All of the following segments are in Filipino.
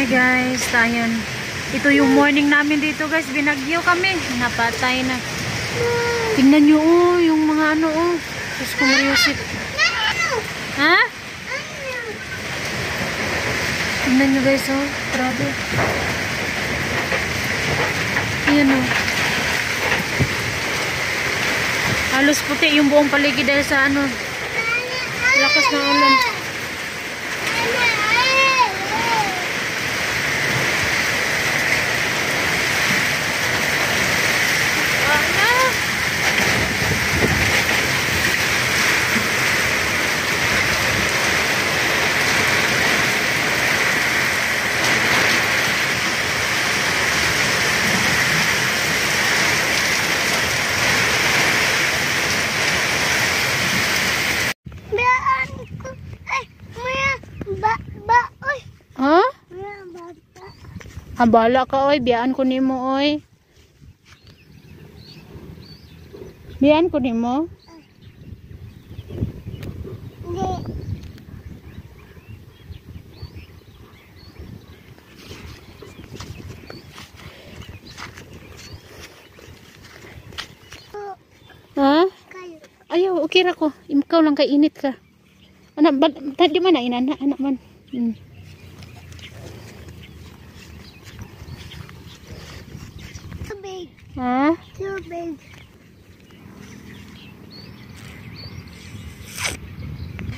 Guys, tayo. Ito yung morning namin dito guys. Binagyo kami. Napatay na. Tingnan nyo yung mga ano Diyos ko mariusip. Ha? Tingnan nyo guys Grabe. Ayan halos puti yung buong paligid dahil sa lakas ng ulan. Habala ka oy, biyaan ko nimo oy. Biyaan ko nimo. Ha? Ayaw, okay ra ko. Ikaw lang kay init ka. Anak, di man na inana, anak man. Ha? Too big.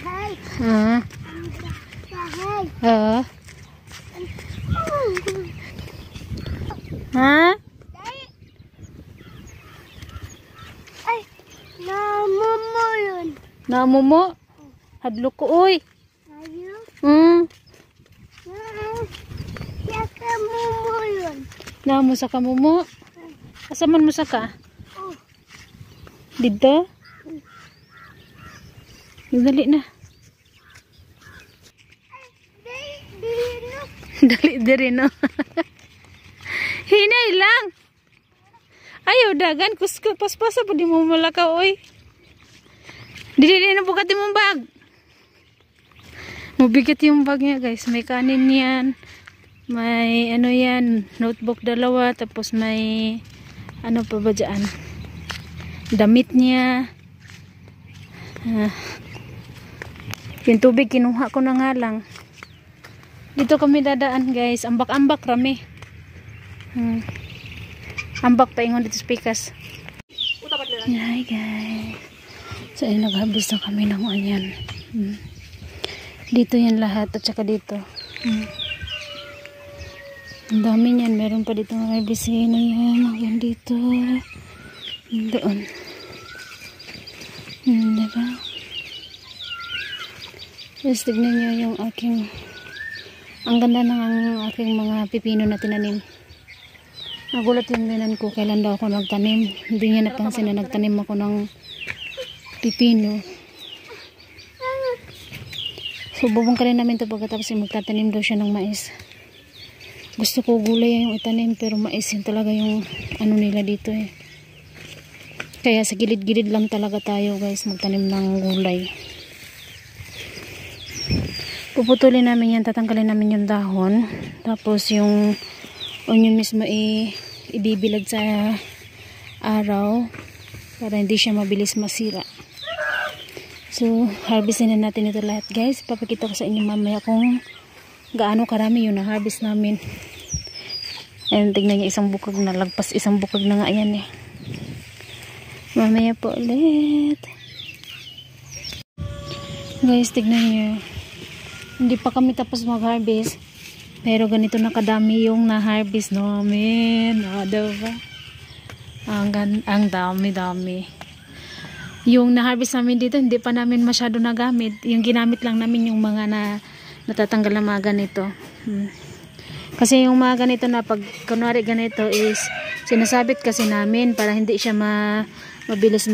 Hey. Ha? Hey. Ha? Ay, namumo yun. Namumo? Hadlo ko oy. Ayaw? Yaka mumo yun. Namo sa kamumo? Asaman mo sa ka? Dito? Dali na. Dali diri no. Hinay lang. Ayaw dagan kusko paspasa pa di mo malakaw oy. Dili na bukat imong bag. Mabigat yung bag niya guys. May kanin yan. May yan, notebook 2 tapos may ano pa ba dyan? Damit niya. Yung tubig kinuha ko na nga lang. Dito kami dadaan guys. Ambak-ambak rami. Ambak pa ingon dito sa pikas. Hi guys. So ay nag-harvest na kami ng onion. Dito yan lahat at saka dito. Ang dami niyan. Meron pa dito ng harvestin na yan. Hanggang dito. Doon. Diba? Tapos tignan nyo yung aking ang ganda ng aking mga pipino na tinanim. Nagulat yung binan ko kailan daw ako nagtanim. Hindi niya napansin na nagtanim ako ng pipino. So bubong ka rin namin ito pagkatapos magtatanim daw siya ng mais. Gusto ko gulay yung itanim pero mais yun talaga yung ano nila dito eh. Kaya sa gilid-gilid lang talaga tayo guys magtanim ng gulay. Puputulin namin yan, tatanggalin namin yung dahon. Tapos yung onion mismo ibibilad sa araw para hindi siya mabilis masira. So harvestin na natin ito lahat guys. Papakita ko sa inyo mamaya kung gaano karami yun na harvest namin. Ayan, tignan niyo isang bukag na. Lagpas isang bukag na nga yan eh. Mamaya po ulit. Guys, tignan niyo. Hindi pa kami tapos mag-harvest. Pero ganito na kadami yung na-harvest namin. Diba? Ang dami-dami. Yung na-harvest namin dito, hindi pa namin masyado nagamit. Yung ginamit lang namin yung mga natatanggal na mga ganito. Kasi yung mga ganito na pag kunwari ganito is sinasabit kasi namin para hindi siya mabilis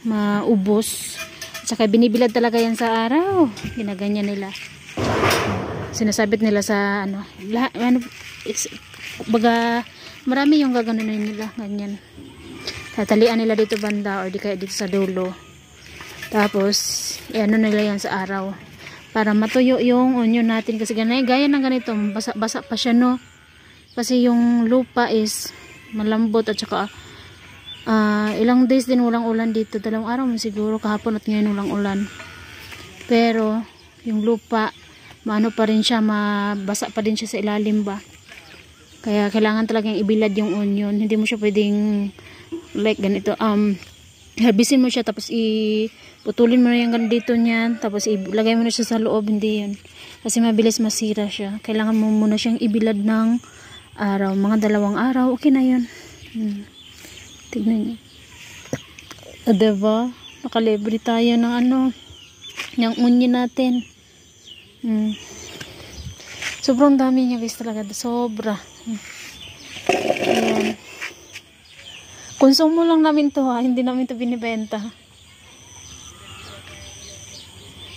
maubos. Saka binibilad talaga yan sa araw. Ginaganyan nila. Sinasabit nila sa baga marami yung gaganunin nila ganyan. Tatalian nila dito banda or di kaya dito sa dulo. Tapos nila yan sa araw. para matuyo yung onion natin kasi gaya ng ganito basa pa siya, no, kasi yung lupa is malambot at saka ilang days din walang ulan dito, 2 araw siguro, kahapon at ngayon walang ulan, pero yung lupa maano pa rin siya, mabasa pa din siya sa ilalim ba, kaya kailangan talagang ibilad yung onion, hindi mo siya pwedeng like ganito, harbisin mo siya tapos putulin mo na yung dito niyan tapos ilagay mo na siya sa loob, hindi yun kasi mabilis masira siya, kailangan mo muna siyang ibilad ng araw, mga 2 araw, okay na yun. Tignan niyo, diba, nakalibre tayo ng ng onion natin. Sobrang dami niya guys talaga, sobra. Ayan. Konsumo lang namin to hindi namin to binibenta.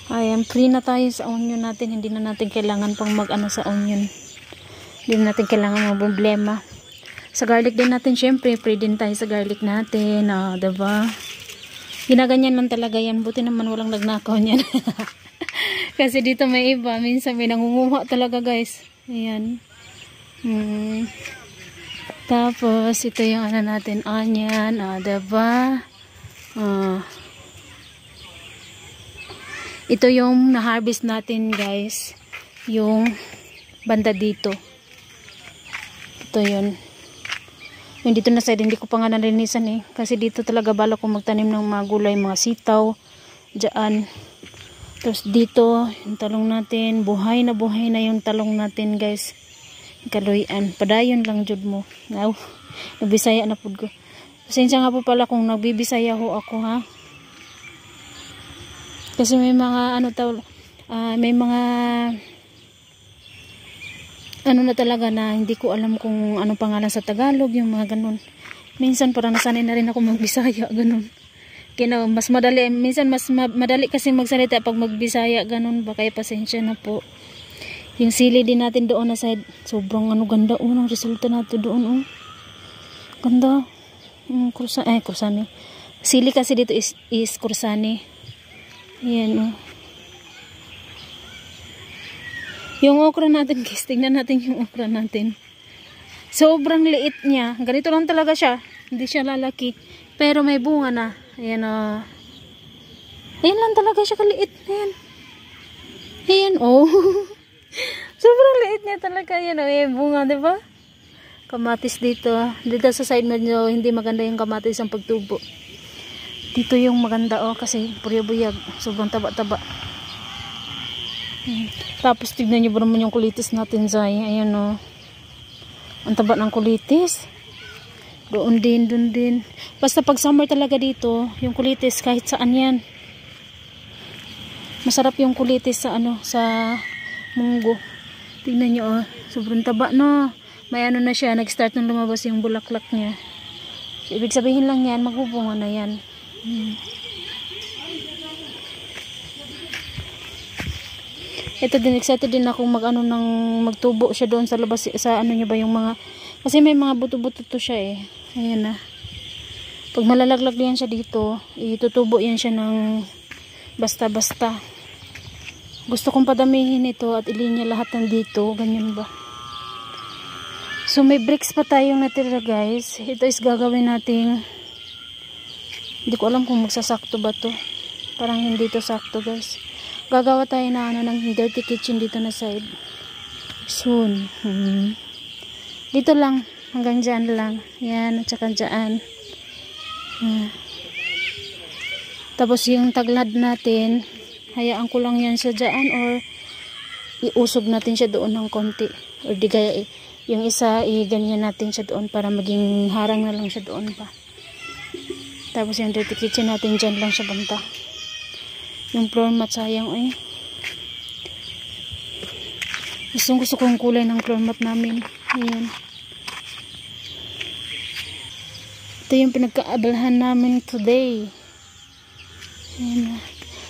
Ayan, free na tayo sa onion natin, hindi na natin kailangan pang sa onion. Hindi na natin kailangan problema. Sa garlic din natin, syempre, free din tayo sa garlic natin, diba? Ginaganyan lang talaga yan, buti naman walang nagnakaw niyan. Kasi dito may iba, minsan may nangunguha talaga guys. Ayan. Tapos, ito yung natin, onion, diba? Ito yung na-harvest natin, guys. Yung banda dito. Ito yun. Yung dito na side, hindi ko pa nga nalinisan kasi dito talaga bala ko magtanim ng mga gulay, mga sitaw, dyan. Tapos dito, yung talong natin, buhay na yung talong natin, guys. Kaluyan, padayon lang jud mo. Wow, nagbisaya na pud ko. Pasensya nga po pala kung nagbibisaya ho ako kasi may mga may mga na talaga na hindi ko alam kung anong pangalan sa Tagalog, yung mga ganun. Minsan parang nasanay na rin ako magbisaya, ganun. Kaya mas madali, minsan mas madali kasi magsalita pag magbisaya, ganun ba, kaya pasensya na po. Yung sili din natin doon na side, sobrang ganda ng resulta natin doon, ganda. Kursani. Sili kasi dito is kursani. Ayan, Yung okra natin, guys, tingnan natin yung okra natin. Sobrang liit niya. Ganito lang talaga siya. Hindi siya lalaki. Pero may bunga na. Ayan, Ayan lang talaga siya kaliit. Ayan, sobrang liit niya talaga. Yan, may bunga, diba? Kamatis dito. Dito sa side medyo hindi maganda yung kamatis ang pagtubo. Dito yung maganda, kasi puryo-buyag. Sobrang taba-taba. Tapos tignan nyo ba naman yung kulitis natin, Zay. Ayan, ang taba ng kulitis. Doon din. Basta pag summer talaga dito, yung kulitis kahit saan yan. Masarap yung kulitis sa sa munggo. Tingnan nyo, sobrang taba, no. May na siya, nag-start nang lumabas yung bulaklak niya. So, ibig sabihin lang yan, magbubunga na yan. Ito din, excited din akong magtubo siya doon sa labas, sa niya ba yung mga, kasi may mga buto-buto to siya Ayan na. Pag malalaglag yan siya dito, itutubo yan siya ng basta-basta. Gusto kong padamihin ito at ilinya lahat ng dito, ganyan ba. So may bricks pa tayong natira, guys. Ito is gagawin nating, hindi ko alam kung magsasakto ba to. Parang hindi to sakto, guys. Gagawa tayo na ng dirty kitchen dito na side. Soon. Dito lang. Hanggang dyan lang. Yan. At saka dyan. Tapos yung taglad natin, hayaan ko lang yan sa dyan or iusog natin siya doon ng konti. Or di kaya yung isa, ganyan natin siya doon para maging harang na lang siya doon pa. Tapos yung dirty kitchen natin dyan lang siya banta. Yung floor mat, sayang gusto ko yung kulay ng floor mat namin. Ayan. Ito yung pinagkaabalahan namin today. Ayan.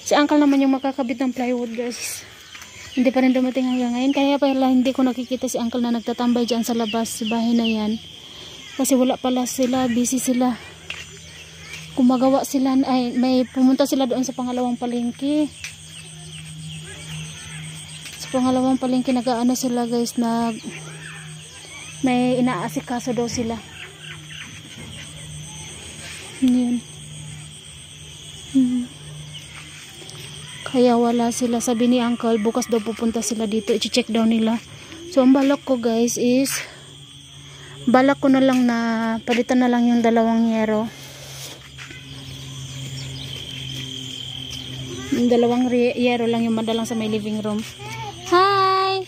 Si uncle naman yung makakabit ng plywood, guys. Hindi pa rin dumating hanggang ngayon. Kaya pala hindi ko nakikita si uncle na nagtatambay dyan sa labas, sa bahay na yan. Kasi wala pala sila, busy sila. Gumagawa sila, may pumunta sila doon sa pangalawang palengke. Pangalawang palengke nag-aano sila guys, may inaasikaso daw sila. Yun. Kaya wala sila. Sabi ni uncle, bukas daw pupunta sila dito. I-check daw nila. So, ang balak ko guys is, balak ko na lang na palitan na lang yung 2 yero. Yung 2 yero lang yung madalang sa may living room. Hi!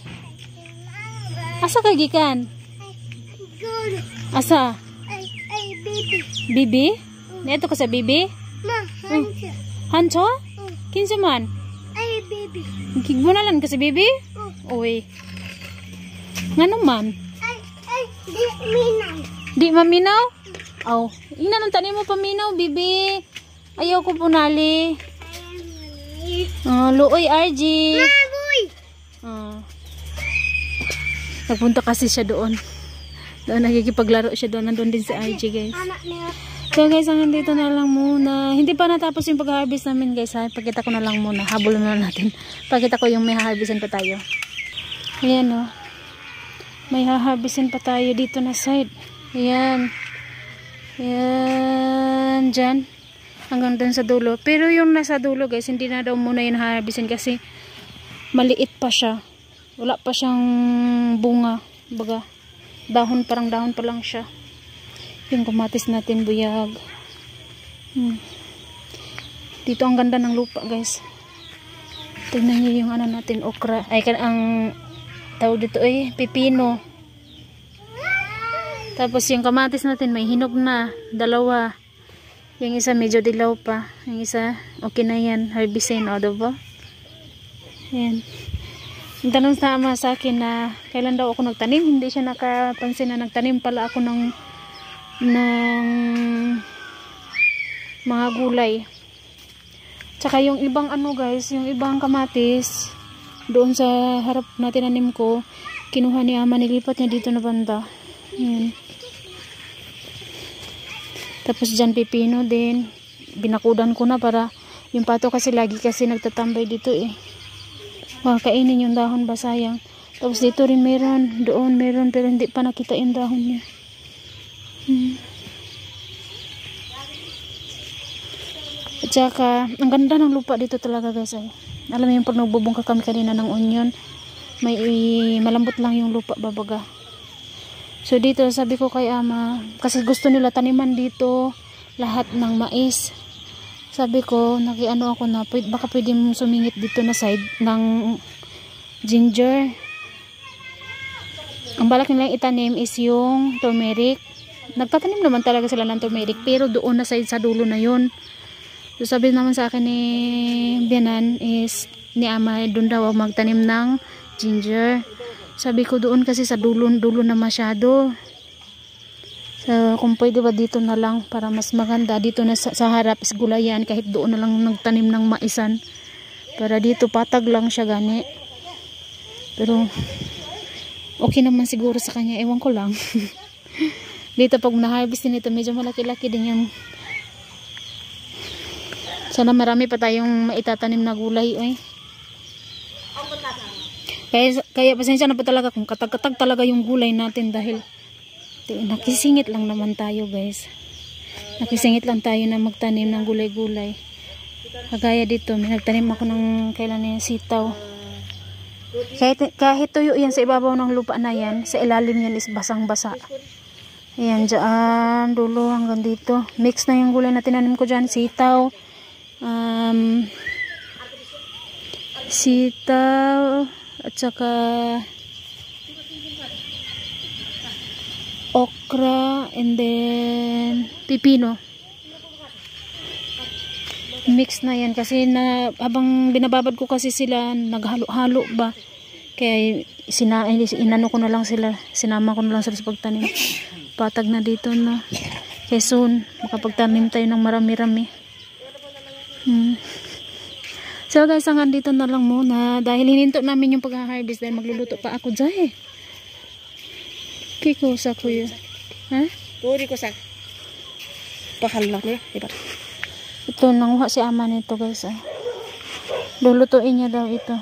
Asa ka gikan? Asa? Ay, baby. Bibi? Neto ka sa bibi? Ma, hancho. Hancho? Kinsa man? Ay, baby. Kigbunalan ka sa bibi? Uy. Ngano man? Ay, di minaw. Di maminaw? Aw, ina nang tani mo paminaw, bibi. Ayaw ko punali. Luoy RG. Maboy. Nagpunta kasi siya doon. Doon nakikipaglaro siya doon. Nandun din si RG guys. So guys, hanggang dito na lang muna. Hindi pa natapos yung pag-harvest namin guys ha. Pakita ko na lang muna. Habol muna natin. Pakita ko yung may harvestin pa tayo. Ayan o. May harvestin pa tayo dito na side. Ayan. Ayan. Dyan. Hanggang dun sa dulo. Pero yung nasa dulo guys, hindi na daw muna yung harvestin kasi maliit pa siya. Wala pa siyang bunga. Baga, dahon, parang dahon pa lang siya. Yung kamatis natin buyag. Dito ang ganda ng lupa guys. Tingnan niyo yung ano natin, okra. Ay, ang tawag dito pipino. Tapos yung kamatis natin may hinog na, 2. Yung isa medyo dilaw pa. Yung isa, okay na yan. Harvestin, o diba? Yan. Yung tanong sa ama sa akin na kailan daw ako nagtanim. Hindi siya nakapansin na nagtanim pala ako ng mga gulay. Tsaka yung ibang ano guys, yung ibang kamatis, doon sa harap na tinanim ko, kinuha ni ama, nilipat niya dito na banda. Yan. Tapos dyan pipino din. Binakudan ko na para yung pato kasi lagi kasi nagtatambay dito kainin yung dahon ba, sayang. Tapos dito rin meron, doon meron, pero hindi pa nakita yung dahon niya. At saka ang ganda ng lupa dito talaga guys. Alam mo yung pag nagbubungka kami kanina ng onion, may malambot lang yung lupa babaga. So dito sabi ko kay ama, kasi gusto nila taniman dito lahat ng mais. Sabi ko, nakiano ako na baka pwede mong sumingit dito na side ng ginger. Ang balak nilang itanim is yung turmeric. Nagtatanim naman talaga sila ng turmeric, pero doon na side sa dulo na yun. So sabi naman sa akin ni Bianan is ni ama, doon daw magtanim ng ginger. Sabi ko doon kasi sa dulo na masyado. So kung pwede ba dito na lang para mas maganda. Dito na sa harap is gulayan, kahit doon na lang nagtanim ng maisan. Para dito patag lang siya gani. Pero okay naman siguro sa kanya, ewan ko lang. Dito pag na-harvest din ito, medyo malaki-laki din yung. Sana marami pa tayong maitatanim na gulay Kaya pasensya na po talaga kung katag-katag talaga yung gulay natin dahil nakisingit lang naman tayo guys. Nakisingit lang tayo na magtanim ng gulay-gulay. Kagaya dito, may nagtanim ako ng kailan na sitaw. Kahit tuyo yan sa ibabaw ng lupa na yan, sa ilalim yan is basang-basa. Ayan, dyan, dulo hanggang dito. Mix na yung gulay na tinanim ko dyan. Sitaw, at saka okra, and then pipino. Mix na yan kasi habang binababad ko kasi sila, naghalo-halo ba. Kaya inano ko na lang sila, sinama ko na lang sila sa pagtanim. Patag na dito na. Kaya soon, makapagtanim tayo ng marami-rami. So guys, hanggang dito na lang muna. Dahil hininto namin yung pag-harvest dahil magluluto pa ako dyan Kiko sa kuya. Ha? Puri ko sa pahal lang diba? Ito, nanguha si ama nito guys. Lulutuin niya daw ito.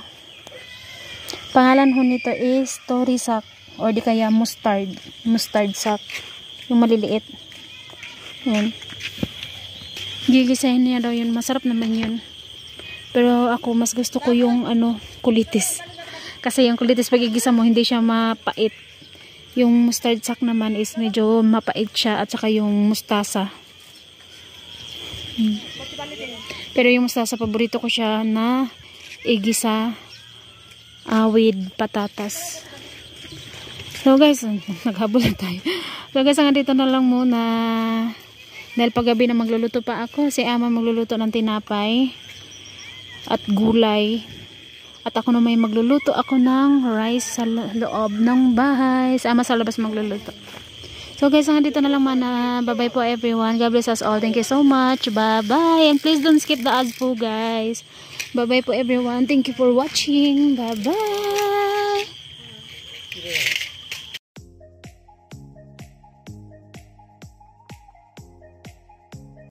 Pangalan ho nito is torisak or di kaya mustard sack. Yung maliliit. Yan. Gigisahin niya daw yun. Masarap naman yun. Pero ako mas gusto ko yung kulitis. Kasi yung kulitis pag igisa mo hindi siya mapait. Yung mustard sack naman is medyo mapait siya at saka yung mustasa. Pero yung mustasa paborito ko siya na igisa with patatas. So guys, naghabol na tayo. So guys, hanggang dito na lang muna. Dahil paggabi na magluluto pa ako. Si ama magluluto ng tinapay at gulay. At ako na may magluluto ako ng rice sa loob ng bahay. Si ama sa labas magluluto. So guys, hanggang dito na lang muna. Bye bye po everyone. God bless us all. Thank you so much. Bye bye. And please don't skip the ads po guys. Bye bye po everyone. Thank you for watching. Bye bye.